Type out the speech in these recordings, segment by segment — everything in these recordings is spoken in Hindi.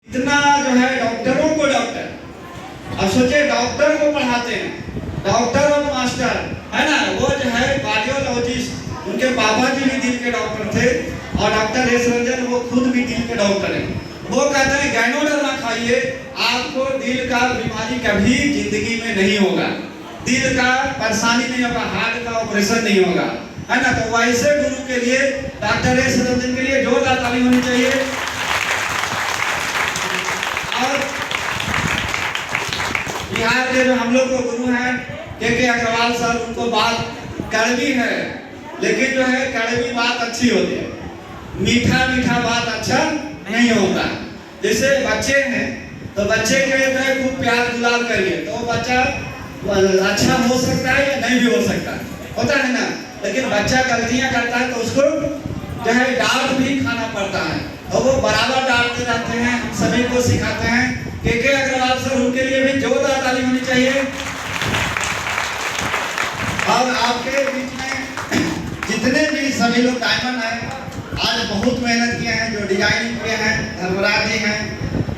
इतना जो है डॉक्टरों को डॉक्टर, अब सोचिए डॉक्टर को पढ़ाते हैं, डॉक्टर और मास्टर है ना, वो जो है कार्डियोलॉजिस्ट, उनके पापा जी भी दिल के डॉक्टर थे और डॉक्टर एस रंजन वो खुद भी दिल के डॉक्टर हैं। वो कहते हैं गैनोडर्मा खाइए, आपको दिल का बीमारी कभी जिंदगी में नहीं होगा, दिल का परेशानी नहीं होगा, हार्ट का ऑपरेशन नहीं होगा, है ना। तो वैसे गुरु के लिए डॉक्टर एस रंजन के लिए जोरदार ताली होनी चाहिए। और बिहार के जो हम लोग को गुरु हैं के अग्रवाल सर, उनको बात कड़वी है, लेकिन जो है कड़वी बात अच्छी होती है, मीठा मीठा बात अच्छा नहीं होता। जैसे बच्चे हैं तो बच्चे के जो है खूब प्यार दुलार करिए तो वो बच्चा अच्छा हो सकता है या नहीं भी हो सकता होता है ना। लेकिन बच्चा गलतियां करता है तो उसको जो है डांट भी खाना पड़ता है, और वो बराबर डांटते रहते हैं, सभी को सिखाते हैं। के अग्रवाल सर, उनके लिए भी जोरदार ताली होनी चाहिए। और आपके बीच में जितने भी सभी लोग डायमंड हैं, आज बहुत मेहनत किए हैं, जो डिजाइनिंग किए हैं, धर्मराज जी हैं,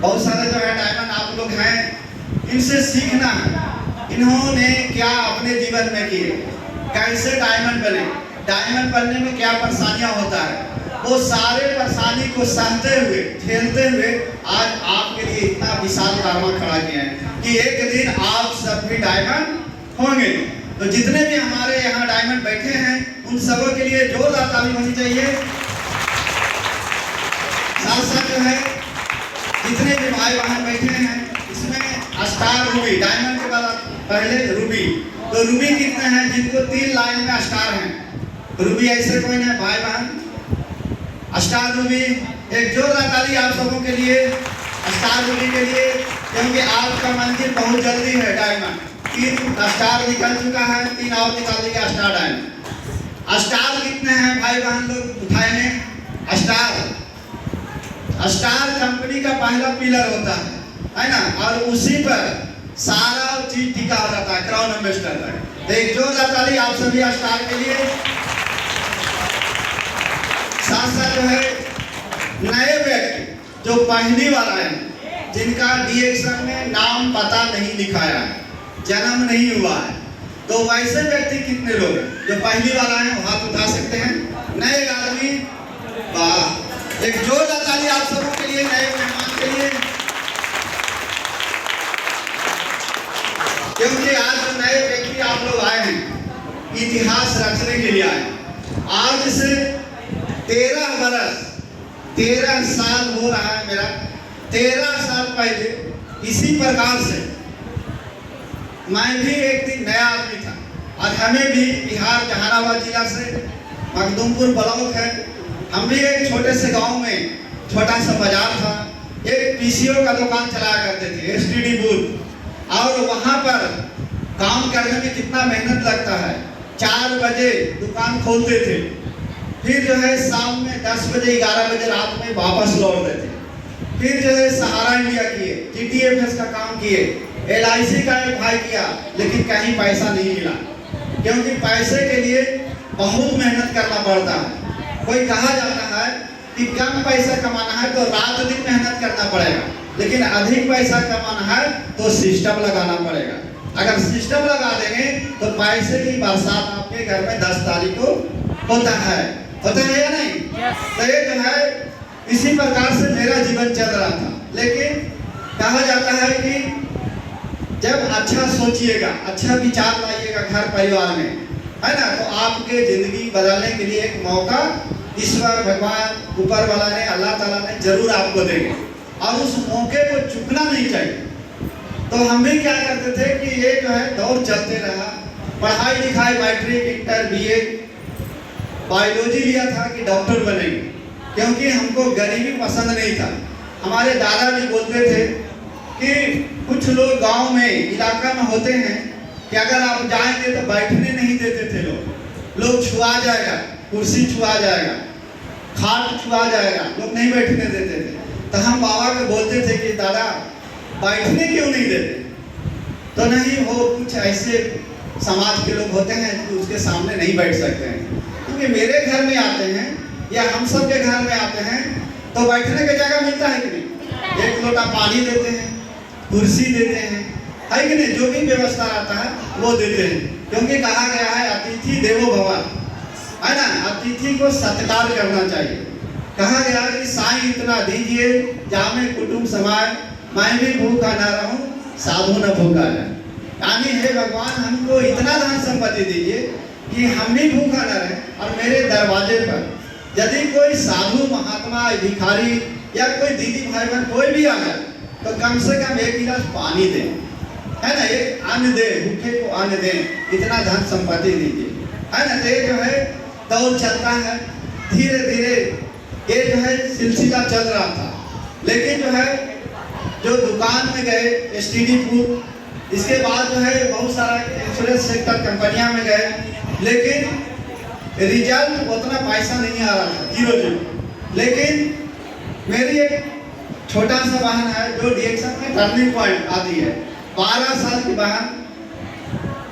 बहुत सारे जो है डायमंड आप लोग हैं, इनसे सीखना है इन्होंने क्या अपने जीवन में किए, कैसे डायमंड बने, डायमंड बनने में क्या परेशानियां होता है, वो सारे परेशानी को सहते हुए झेलते हुए आज आपके लिए इतना विशाल कारवा खड़ा किया है कि एक दिन आप सब भी डायमंड होंगे। तो जितने भी हमारे यहाँ डायमंड बैठे हैं उन सबों के लिए जोरदार ताली होनी चाहिए। साथ साथ जो है जितने भी भाई बहन बैठे हैं, इसमें स्टार रूबी, डायमंड के बाद पहले रूबी, तो रूबी कितने हैं जिनको 3 लाइन में स्टार हैं, रूबी ऐसे कोई नहीं भाई बहन, स्टार रूबी, एक जोरदार ताली आप सबों के लिए स्टार रूबी के लिए, क्योंकि आपका मंजिल बहुत जल्दी है। डायमंड 3 स्टार निकल चुका है, 3 और निकाल देगा स्टार डायमंड। स्टार कितने हैं भाई बहन लोग उठाए हैं? स्टार कंपनी का पहला पिलर होता है ना, और उसी पर सारा चीज टिका रहता है क्राउन एम्बेसडर तक। तो एक जोरदार ताली आप सभी स्टार के लिए। साथ साथ जो है नए व्यक्ति जो पहली बार आए, जिनका डीएक्शन में नाम पता नहीं लिखाया है, जन्म नहीं हुआ है, तो वैसे व्यक्ति कितने लोग जो पहली बार आए हैं, हाथ उठा सकते हैं? नए आदमी, वाह, एक जोरदार ताली आप सबों के लिए, नए मेहमान के लिए, क्योंकि आज जो नए व्यक्ति आप लोग आए हैं इतिहास रचने के लिए आए। आज से 13 साल हो रहा है मेरा, 13 साल पहले इसी प्रकार से मैं भी एक दिन नया आदमी था। आज हमें भी बिहार जहानाबाद जिला से मखदूमपुर ब्लॉक है, हम भी एक छोटे से गांव में छोटा सा बाजार था, एक पीसीओ का दुकान चलाया करते थे, एसटीडी बूथ, और वहां पर काम करने में कितना मेहनत लगता है। 4 बजे दुकान खोलते थे, फिर जो है शाम में 10 बजे 11 बजे रात में वापस लौटते थे। फिर जो है सहारा इंडिया किए, टीटीएफएस का काम किए, LIC का एक भाई किया, लेकिन कहीं पैसा नहीं मिला, क्योंकि पैसे के लिए बहुत मेहनत करना पड़ता है। कोई कहा जाता है कि कम पैसा कमाना है तो रात दिन मेहनत करना पड़ेगा, लेकिन अधिक पैसा कमाना है तो सिस्टम लगाना पड़ेगा। अगर सिस्टम लगा देंगे तो पैसे की बरसात आपके घर में 10 तारीख को होता है या नहीं? तो ये जो है इसी प्रकार से मेरा जीवन चल रहा था। लेकिन कहा जाता है कि जब अच्छा सोचिएगा, अच्छा विचार लाइएगा घर परिवार में, है ना, तो आपके जिंदगी बदलने के लिए एक मौका ईश्वर भगवान ऊपर वाला ने, अल्लाह ताला ने जरूर आपको देंगे, और उस मौके को चुकना नहीं चाहिए। तो हम भी क्या करते थे कि ये जो है दौर चलते रहा, पढ़ाई लिखाई मैट्रिक इंटर बीए बायोलॉजी लिया था कि डॉक्टर बनेंगे, क्योंकि हमको गरीबी पसंद नहीं था। हमारे दादाजी बोलते थे कि कुछ लोग गांव में इलाका में होते हैं कि अगर आप जाएंगे तो बैठने नहीं देते थे, लोग छुआ जाएगा, कुर्सी छुआ जाएगा, खाट छुआ जाएगा, लोग नहीं बैठने देते थे। तो हम बाबा को बोलते थे कि दादा बैठने क्यों नहीं देते? तो नहीं, वो कुछ ऐसे समाज के लोग होते हैं कि उसके सामने नहीं बैठ सकते हैं, क्योंकि मेरे घर में आते हैं या हम सब के घर में आते हैं तो बैठने की जगह मिलता है कि नहीं? एक लोटा पानी देते हैं, कुर्सी देते हैं, है कि नहीं, जो भी व्यवस्था रहता है वो देते हैं, क्योंकि कहा गया है अतिथि देवो भव, है ना, अतिथि को सत्कार करना चाहिए। कहा गया कि साईं इतना दीजिए जामे कुटुंब समाए, मैं भी भूखा ना रहूं साधु न भूखा रहे। यानी हे भगवान हमको इतना धन संपत्ति दीजिए कि हम भी भूखा न रहे, और मेरे दरवाजे पर यदि कोई साधु महात्मा भिखारी या कोई दीदी भाई बहन कोई भी आ जाए तो कम से कम एक गिलास पानी दें, है ना, एक अन्न दें, भूखे को अन्न दें, इतना धन संपत्ति दीजिए, है ना। तो ये जो है दौर चलता है, धीरे धीरे ये जो है सिलसिला चल रहा था। लेकिन जो है जो दुकान में गए एसटीडी पुर, इसके बाद जो है बहुत सारा इंश्योरेंस सेक्टर कंपनियां में गए, लेकिन रिजल्ट उतना पैसा नहीं आ रहा था, 0। लेकिन मेरी एक छोटा सा बहन है जो डिएक्शन में टर्निंग पॉइंट आती है, 12 साल की बहन,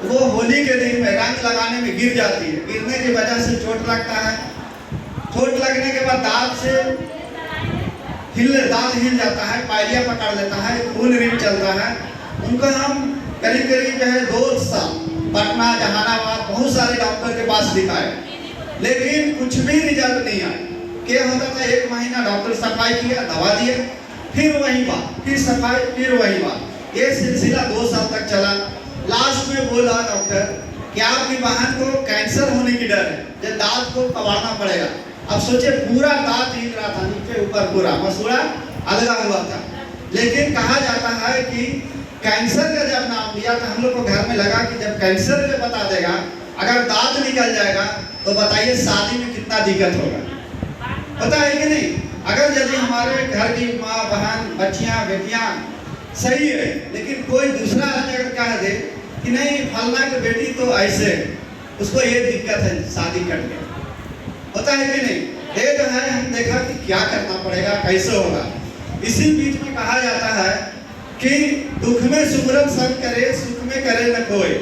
वो होली के दिन में रंग लगाने में गिर जाती है, गिरने की वजह से चोट लगता है, चोट लगने के बाद दांत हिल जाता है, पायरिया पकड़ लेता है, खून रिम चलता है। उनको हम करीब करीब जो है 2 साल पटना जहानाबाद बहुत सारे डॉक्टर के पास दिखाए, लेकिन कुछ भी रिजल्ट नहीं आया। क्या होता था, 1 महीना डॉक्टर सफाई किया, दवा दिया, फिर वही बात, फिर सफाई, फिर वही बात, ये सिलसिला 2 साल तक चला। लास्ट में बोला डॉक्टर कि आपकी बहन को कैंसर होने की डर है, जो दांत को कबाड़ना पड़ेगा। अब सोचे पूरा दांत हिल रहा था, नीचे ऊपर पूरा मसूड़ा अलगा हुआ था। लेकिन कहा जाता है कि कैंसर का जब नाम दिया तो हम लोग को घर में लगा कि जब कैंसर में बता देगा, अगर दांत निकल जाएगा तो बताइए शादी में कितना दिक्कत होगा, पता है कि नहीं। अगर यदि हमारे घर की माँ बहन बच्चियाँ बेटियाँ सही है, लेकिन कोई दूसरा आदमी अगर कह दे कि नहीं फलना की बेटी तो ऐसे, उसको ये दिक्कत है, शादी कट गया, होता है कि नहीं। ये जो है हम देखा कि क्या करना पड़ेगा, कैसे होगा। इसी बीच में कहा जाता है कि दुख में सुमरन सब करे, सुख में करे न कोई।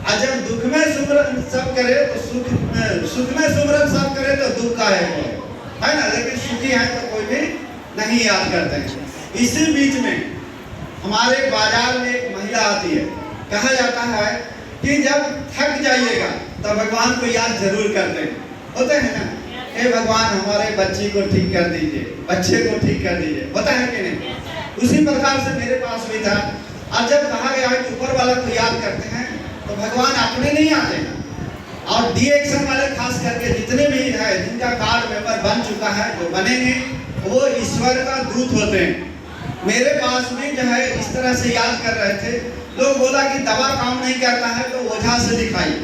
और जब दुख में सुमरन सब करे तो सुख में सुमरन सब करे तो दुख का है कोई, है ना, लेकिन सुखी है तो कोई भी नहीं याद करते हैं। इसी बीच में हमारे बाजार में एक महिला आती है, कहा जाता है कि जब थक जाइएगा तो भगवान को याद जरूर करते हैं, होते हैं ना, हे भगवान हमारे बच्ची को ठीक कर दीजिए, बच्चे को ठीक कर दीजिए, होता है कि नहीं। उसी प्रकार से मेरे पास भी था। और जब कहा गया है कि ऊपर वाला को याद करते हैं तो भगवान अपने नहीं आते हैं, और डीएक्शन वाले खास करके जितने भी है जिनका कार्ड मेंबर बन चुका है, जो बनेंगे वो ईश्वर का दूत होते हैं। मेरे पास में जो है इस तरह से याद कर रहे थे, लोग बोला कि दवा काम नहीं करता है तो ओझा से दिखाइए,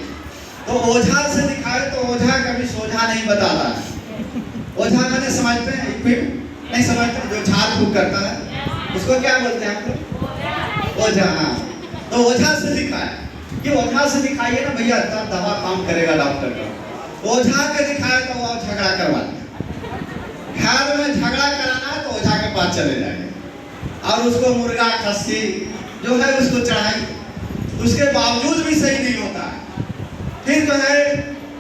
तो ओझा से दिखाए तो ओझा कभी सोझा नहीं बताता है। ओझा मैंने समझते हैं, नहीं समझते, जो झाड़ फूक करता है उसको क्या बोलते हैं हम लोग, ओझा। हाँ, तो ओझा से दिखाया कि ओझा से दिखाइए ना भैया तब दवा काम करेगा डॉक्टर का। ओझा के दिखाया तो वो झगड़ा करवा दिया, घर में झगड़ा कराना है तो ओझा के पास चले जाएंगे और उसको मुर्गा खस्सी जो है उसको चढ़ाई, उसके बावजूद भी सही नहीं होता है। फिर जो है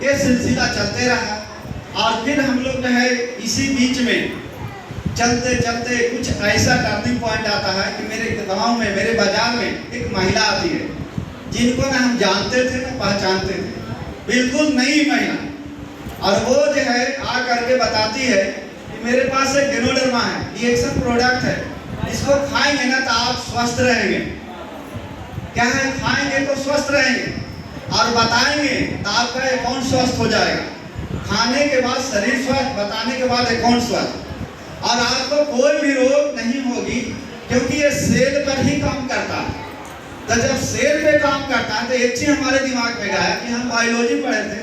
ये सिलसिला चलते रहा, और फिर हम लोग जो है इसी बीच में चलते चलते कुछ ऐसा टर्निंग पॉइंट आता है कि मेरे गांव में, मेरे बाजार में एक महिला आती है जिनको ना हम जानते थे ना पहचानते थे, बिल्कुल नई महिला, और वो जो है आ करके बताती है कि मेरे पास एक गेनोडर्मा है, डीएक्शन प्रोडक्ट है, इसको खाएंगे ना तो आप स्वस्थ रहेंगे। क्या है, खाएंगे तो स्वस्थ रहेंगे, और बताएंगे तो आपका अकाउंट स्वस्थ हो जाएगा। खाने के बाद शरीर स्वस्थ, बताने के बाद अकाउंट स्वस्थ, और आपको कोई भी रोग नहीं होगी, क्योंकि ये सेल पर ही काम करता है। तो जब सेल पे काम करता है तो एक चीज हमारे दिमाग में गया कि हम बायोलॉजी पढ़े थे,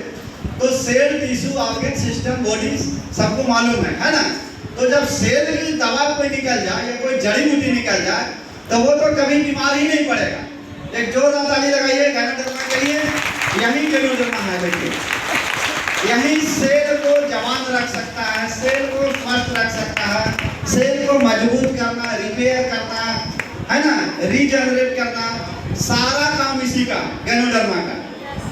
तो cell, tissue, organ system, body सबको मालूम है ना। तो जब सेल की दवा कोई निकल जाए या कोई जड़ी बूटी निकल जाए तो वो तो कभी बीमार ही नहीं पड़ेगा। एक जोरदार ताली लगाइए गेनोडर्मा के लिए। यही गेनोडर्मा है, देखिए यही सेल को जवान रख सकता है, सेल को स्वस्थ रख सकता है, सेल को मजबूत करना, रिपेयर करना, है ना, रीजनरेट करना, सारा काम इसी का, गेनोडर्मा का।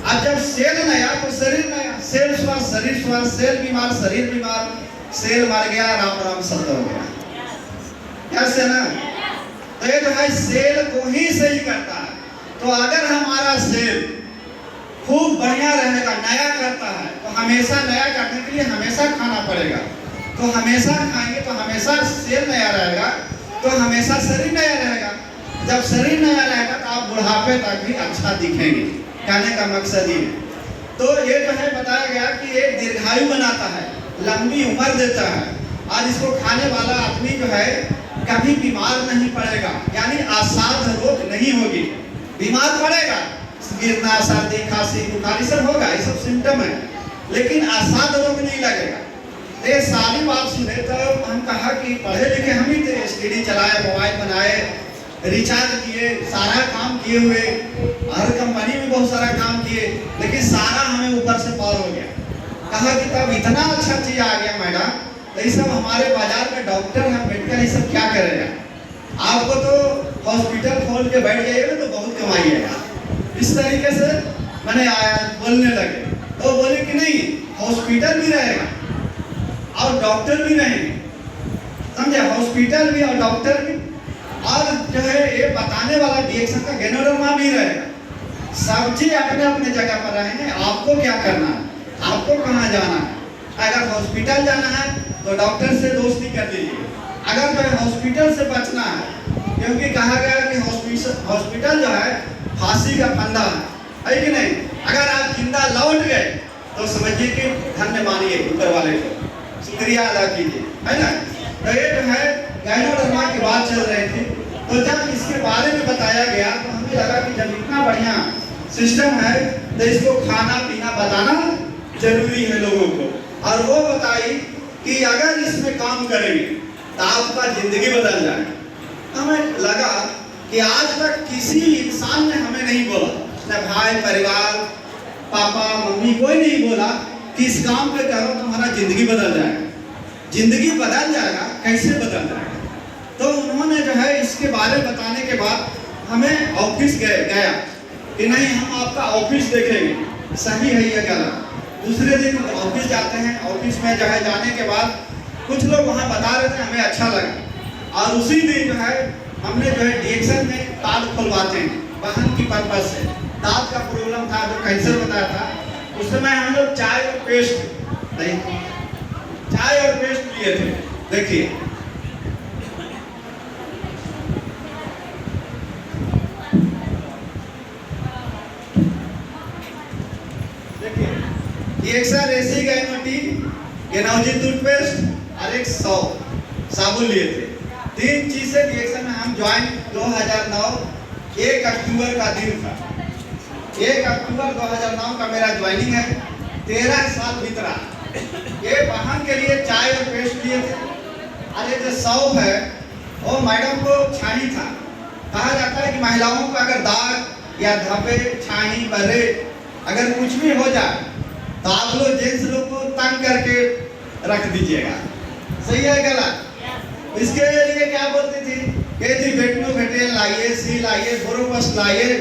अब जब सेल नया तो शरीर नया, सेल स्वस्थ शरीर स्वस्थ, सेल बीमार शरीर बीमार, सेल मर गया राम राम सत्य हो गया। यस है ना। तो ये जो है सेल को ही सही करता है। तो अगर हमारा सेल खूब बढ़िया रहेगा, नया करता है, तो हमेशा नया करने के लिए हमेशा खाना पड़ेगा। तो हमेशा खाएंगे तो हमेशा सेल नया रहेगा, तो हमेशा शरीर नया रहेगा। जब शरीर नया रहेगा तो आप बुढ़ापे तक भी अच्छा दिखेंगे। कहने का मकसद ये। तो ये जो है बताया गया कि एक दीर्घायु बनाता है, लंबी उम्र देता है, और इसको खाने वाला आदमी जो है कभी बीमार नहीं पड़ेगा, यानी असाध्य रोग नहीं होगी। बीमार पड़ेगा, गिरना, सर्दी, खांसी, बुखार सब होगा, ये सब सिम्टम है, लेकिन असाध्य रोग नहीं लगेगा। ये सारी बात सुने तो हम कहा कि पढ़े लिखे हम ही थे, एसटीडी चलाए, मोबाइल बनाए, रिचार्ज किए, सारा काम किए हुए, हर कंपनी में बहुत सारा काम किए, लेकिन सारा हमें ऊपर से पार हो गया। कहा कि तब इतना अच्छा चीज आ गया मैडम, तो ये सब हमारे बाजार में डॉक्टर हैं, मेडिकल, ये सब क्या करेगा? आपको तो हॉस्पिटल खोल के बैठ जाइएगा तो बहुत कमाइएगा। इस तरीके से मैंने आया बोलने लगे, तो बोले कि नहीं, हॉस्पिटल भी रहेगा और डॉक्टर भी रहेंगे, समझे? हॉस्पिटल भी और डॉक्टर भी, और जो है ये बताने वाला डीएक्शन का गैनोडर्मा भी रहेगा। सब चीज अपने अपने जगह पर रहेंगे। आपको क्या करना है, आपको कहाँ जाना है? अगर हॉस्पिटल जाना है तो डॉक्टर से दोस्ती कर लीजिए। अगर जो है हॉस्पिटल से बचना है, क्योंकि कहा गया कि हॉस्पिटल जो है फांसी का फंदा है कि नहीं? अगर आप जिंदा लौट गए तो समझिए कि धन्य मानिए ऊपर वाले को, शुक्रिया अदा कीजिए, है ना। तो ये जो है गैनोडर्मा की बात चल रही थी, तो जब इसके बारे में बताया गया तो हमें लगा कि जब इतना बढ़िया सिस्टम है तो इसको खाना पीना बताना जरूरी है लोगों को। और वो बताई कि अगर इसमें काम करेंगे तो आपका जिंदगी बदल जाएगा। हमें लगा कि आज तक किसी इंसान ने हमें नहीं बोला, न भाई, परिवार, पापा, मम्मी, कोई नहीं बोला कि इस काम पे करो तुम्हारा जिंदगी बदल जाएगा। जिंदगी बदल जाएगा, कैसे बदल जाएगा? तो उन्होंने जो है इसके बारे में बताने के बाद हमें ऑफिस गया कि नहीं, हम आपका ऑफिस देखेंगे, सही है या गलत। दूसरे दिन ऑफिस जाते हैं, ऑफिस में जो है जाने के बाद कुछ लोग वहाँ बता रहे थे, हमें अच्छा लगा। और उसी दिन जो है हमने जो है डीएक्शन में दांत खुलवाते हैं वाहन की पर्पज से। दांत का प्रॉब्लम था, जो कैंसर बताया था, उस समय हम लोग चाय और पेस्ट लिए थे। देखिए डीएक्शन, एसी गाइनोटी, गेनौजी टूथपेस्ट और एक 100 साबुन लिए थे। 3 चीज से डीएक्शन में हम ज्वाइन 2009 1 अक्टूबर का दिन था। 1 अक्टूबर 2009 का मेरा ज्वाइनिंग है। 13 साल बीत रहा। ये वाहन के लिए चाय और पेस्ट लिए थे। अरे जो सौंफ है वो मैडम को छाही था। कहा जाता है कि महिलाओं को अगर दाग या धब्बे, छाही, बर्रे अगर कुछ भी हो जाए तो आप लोग जेंट्स लोग को तंग करके रख दीजिएगा। सही है गलत? इसके लिए क्या बोलती थी कि जी बेटनो लाइए, सी लाइए, बोरोपस लाइए,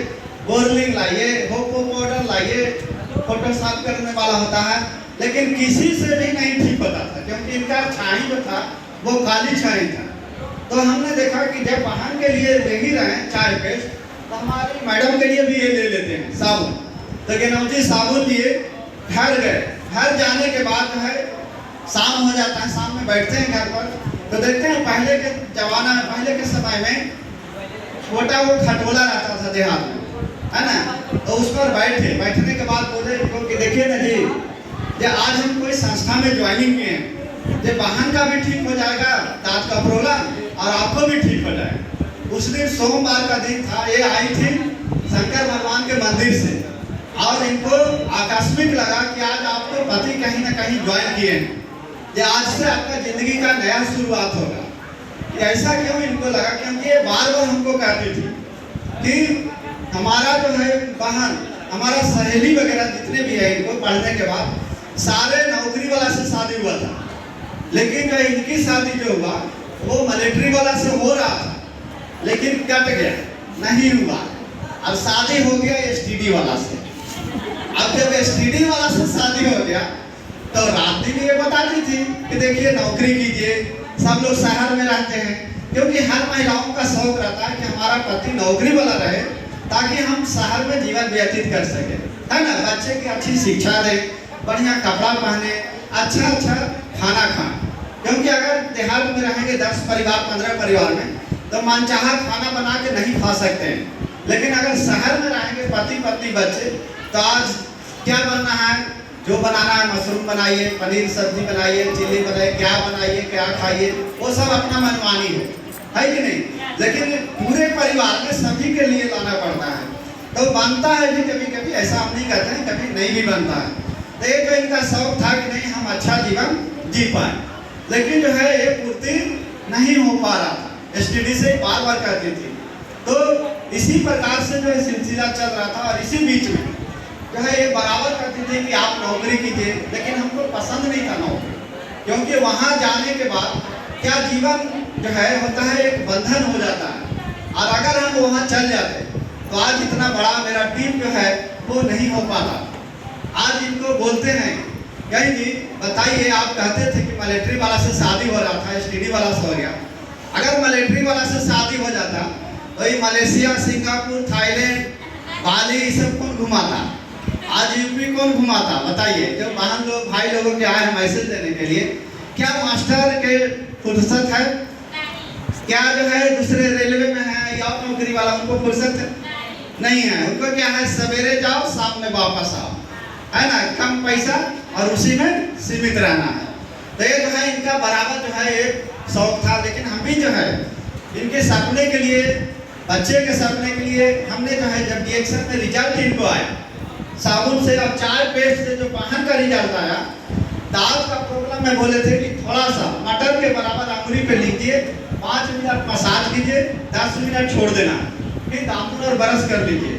बोरलिंग लाइए, होपो पाउडर लाइए, फोटो साफ करने वाला होता है। लेकिन किसी से भी नहीं ठीक होता था, क्योंकि इनका छाई जो था वो काली छाई था। तो हमने देखा कि जब वाहन के लिए ले ही रहे हैं चाय पेस्ट, तो हमारी मैडम के लिए भी ये ले लेते हैं साबुन। तो गेनौजी साबुन लिए घर गए। घर जाने के बाद जो है शाम हो जाता है, शाम में बैठते हैं घर पर, तो देखते हैं पहले के जमाना में, पहले के समय में छोटा वो खटोला रहता था देहात में, है ना। तो उस पर बैठने के बाद बोले कि देखिए ना जी, ये आज हम कोई संस्था में ज्वाइनिंग किए हैं, ये वाहन का भी ठीक हो जाएगा, दांत का प्रॉब्लम, और आपको भी ठीक हो जाएगा। उस दिन सोमवार का दिन था। ये आई थी शंकर भगवान के मंदिर से, और इनको आकस्मिक लगा कि आज आपको पति कहीं ना कहीं ज्वाइन किए हैं, ये आज से आपका जिंदगी का नया शुरुआत होगा। कि ऐसा क्यों इनको लगा? क्योंकि ये बार बार हमको कहती थी कि हमारा जो है वाहन, हमारा सहेली वगैरह जितने भी है, इनको पढ़ने के बाद सारे नौकरी वाला से शादी हुआ था, लेकिन जो इनकी शादी जो हुआ वो मिलिट्री वाला से हो रहा था, लेकिन कट गया, नहीं हुआ। अब शादी हो गया एसटीडी वाला से। अब जब एसटीडी वाला से शादी हो गया तो रात दिन ये बताती थी कि देखिए नौकरी कीजिए, सब लोग शहर में रहते हैं, क्योंकि हर महिलाओं का शौक रहता है कि हमारा पति नौकरी वाला रहे ताकि हम शहर में जीवन व्यतीत कर सके, है ना। बच्चे की अच्छी शिक्षा दें, बढ़िया कपड़ा पहने, अच्छा खाना खाएं। क्योंकि अगर देहात में रहेंगे 10 परिवार 15 परिवार में तो मनचाहा खाना बना के नहीं खा सकते हैं, लेकिन अगर शहर में रहेंगे पति पत्नी बच्चे तो आज क्या बनना है, जो बनाना है मशरूम बनाइए, पनीर सब्जी बनाइए, चिल्ली बनाइए, क्या बनाइए क्या खाइए, वो सब अपना मनमानी है कि नहीं। लेकिन पूरे परिवार में सभी के लिए लाना पड़ता है, तो बनता है भी कभी कभी, ऐसा हम नहीं कहते हैं, कभी नहीं भी बनता है। तो ये तो इनका शौक था कि नहीं हम अच्छा जीवन जी पाए, लेकिन जो है ये पूर्ति नहीं हो पा रहा था। एसटीडी से बार बार कहती थी, तो इसी प्रकार से जो है सिलसिला चल रहा था। और इसी बीच में जो है ये बराबर कहती थी कि आप नौकरी कीजिए, लेकिन हमको पसंद नहीं था नौकरी, क्योंकि वहाँ जाने के बाद क्या जीवन जो है होता है एक बंधन हो जाता है। और अगर हम वहाँ चल जाते तो आज इतना बड़ा मेरा टीम जो है वो नहीं हो पाता। आज इनको बोलते हैं कहीं जी बताइए, आप कहते थे कि मिलिट्री वाला से शादी हो रहा था, एसटीडी वाला से हो गया। अगर मिलिट्री वाला से शादी हो जाता तो ये मलेशिया, सिंगापुर, थाईलैंड, बाली ये सब कौन घुमाता? आज यूपी कौन घुमाता? बताइए। जो बहन लोग भाई लोगों के आए हैं मैसेज देने के लिए, क्या मास्टर के फुर्सत है? क्या जो है दूसरे रेलवे में है या नौकरी वाला उनको फुर्सत है? नहीं है। उनको क्या है, सवेरे जाओ शाम में वापस आओ, है ना, कम पैसा और उसी में सीमित रहना है। तो ये जो है इनका बराबर जो है एक शौक था। लेकिन हम भी जो है इनके सपने के लिए, बच्चे के सपने के लिए हमने जो है जब रिएक्शन में रिजल्ट इनको आया साबुन से और चाय पेस्ट से, जो बाहर का रिजल्ट आया, दांत का प्रॉब्लम में बोले थे कि थोड़ा सा मटर के बराबर अंगुली पे लीजिए, 5 मिनट मसाज कीजिए, 10 मिनट छोड़ देना, फिर दातुन और ब्रश कर लीजिए।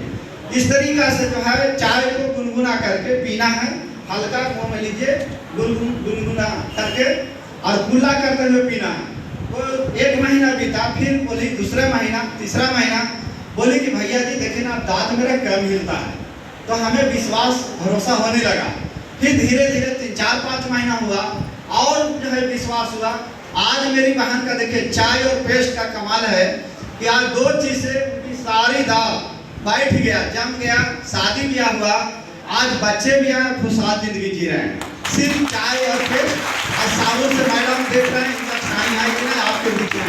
इस तरीका से जो है चाय को गुनगुना करके पीना है, हल्का मुँह में लीजिए, गुनगुना करके और कुल्ला करते हुए पीना है। तो 1 महीना बीता, फिर बोली दूसरा महीना, तीसरा महीना, बोली कि भैया जी देखिए ना दांत मेरा कम हिलता है। तो हमें विश्वास भरोसा होने लगा। फिर धीरे धीरे 3-4-5 महीना हुआ और जो है विश्वास हुआ। आज मेरी बहन का देखिए चाय और पेस्ट का कमाल है कि आज 2 चीज से उनकी सारी दांत बैठ गया, जम गया, शादी ब्याह हुआ, आज बच्चे भी हैं, खुशहाल जिंदगी जी रहे हैं, सिर्फ चाय और पेस्ट और साबुन से। मैडम देख रहे हैं इनका छाई है कि नहीं आपके बीच में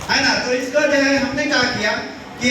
है ना। तो इसको जो है हमने क्या किया कि